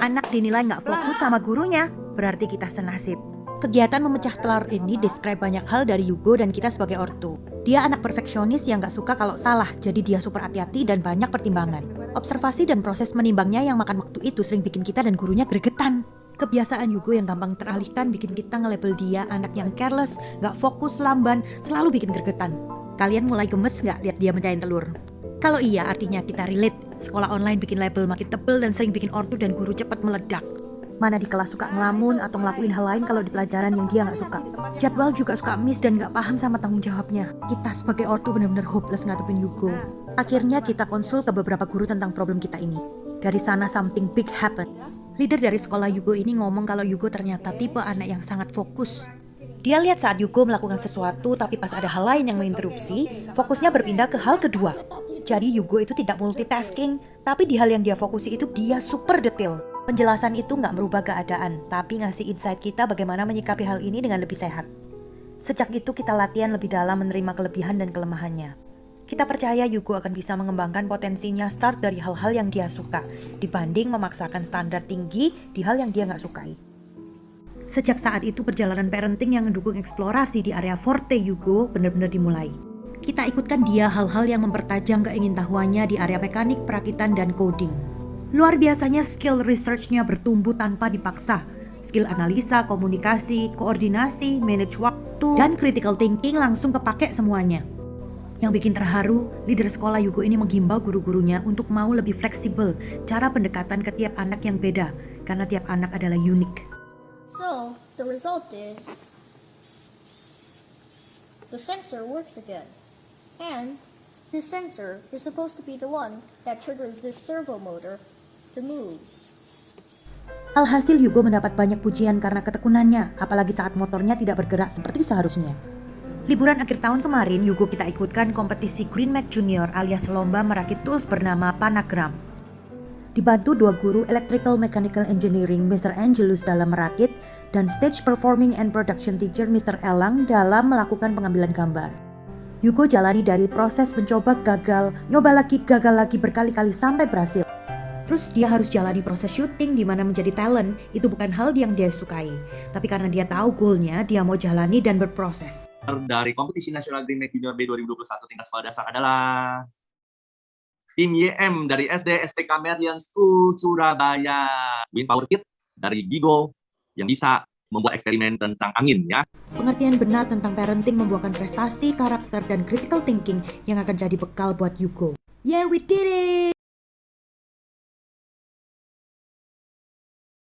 Anak dinilai nggak fokus sama gurunya, berarti kita senasib. Kegiatan memecah telur ini describe banyak hal dari Yugo dan kita sebagai ortu. Dia anak perfeksionis yang gak suka kalau salah, jadi dia super hati-hati dan banyak pertimbangan. Observasi dan proses menimbangnya yang makan waktu itu sering bikin kita dan gurunya gregetan. Kebiasaan Yugo yang gampang teralihkan bikin kita nge-label dia anak yang careless, gak fokus, lamban, selalu bikin gregetan. Kalian mulai gemes gak lihat dia mencahin telur? Kalau iya, artinya kita relate. Sekolah online bikin label makin tebel dan sering bikin ortu dan guru cepat meledak. Mana di kelas suka ngelamun atau ngelakuin hal lain kalau di pelajaran yang dia nggak suka. Jadwal juga suka miss dan nggak paham sama tanggung jawabnya. Kita sebagai ortu benar-benar hopeless ngadepin Yugo. Akhirnya kita konsul ke beberapa guru tentang problem kita ini. Dari sana something big happen. Leader dari sekolah Yugo ini ngomong kalau Yugo ternyata tipe anak yang sangat fokus. Dia lihat saat Yugo melakukan sesuatu tapi pas ada hal lain yang menginterupsi, fokusnya berpindah ke hal kedua. Jadi Yugo itu tidak multitasking, tapi di hal yang dia fokusi itu dia super detail. Penjelasan itu nggak merubah keadaan, tapi ngasih insight kita bagaimana menyikapi hal ini dengan lebih sehat. Sejak itu kita latihan lebih dalam menerima kelebihan dan kelemahannya. Kita percaya Yugo akan bisa mengembangkan potensinya start dari hal-hal yang dia suka, dibanding memaksakan standar tinggi di hal yang dia nggak sukai. Sejak saat itu perjalanan parenting yang mendukung eksplorasi di area forte Yugo benar-benar dimulai. Kita ikutkan dia hal-hal yang mempertajam keingintahuannya di area mekanik, perakitan, dan coding. Luar biasanya skill research-nya bertumbuh tanpa dipaksa. Skill analisa, komunikasi, koordinasi, manage waktu, dan critical thinking langsung kepake semuanya. Yang bikin terharu, leader sekolah Yugo ini menghimbau guru-gurunya untuk mau lebih fleksibel cara pendekatan ke tiap anak yang beda, karena tiap anak adalah unik. So, the result is the sensor works again. And this sensor is supposed to be the one that triggers this servo motor to move. Alhasil Yugo mendapat banyak pujian karena ketekunannya, apalagi saat motornya tidak bergerak seperti seharusnya. Liburan akhir tahun kemarin, Yugo kita ikutkan kompetisi Green Mac Junior alias lomba merakit tools bernama Panagram. Dibantu dua guru Electrical Mechanical Engineering Mr. Angelus dalam merakit dan Stage Performing and Production Teacher Mr. Elang dalam melakukan pengambilan gambar. Yugo jalani dari proses mencoba gagal, nyoba lagi gagal lagi berkali-kali sampai berhasil. Terus dia harus jalani proses syuting di mana menjadi talent itu bukan hal yang dia sukai. Tapi karena dia tahu goalnya, dia mau jalani dan berproses. Dari kompetisi nasional Green Mac Junior B 2021 tingkat sekolah dasar adalah tim YM dari SD STK Merian School Surabaya. Wind Power Kit dari Gigo yang bisa membuat eksperimen tentang angin ya. Pengertian benar tentang parenting membuahkan prestasi, karakter, dan critical thinking yang akan jadi bekal buat Yugo. Yeah, we did it!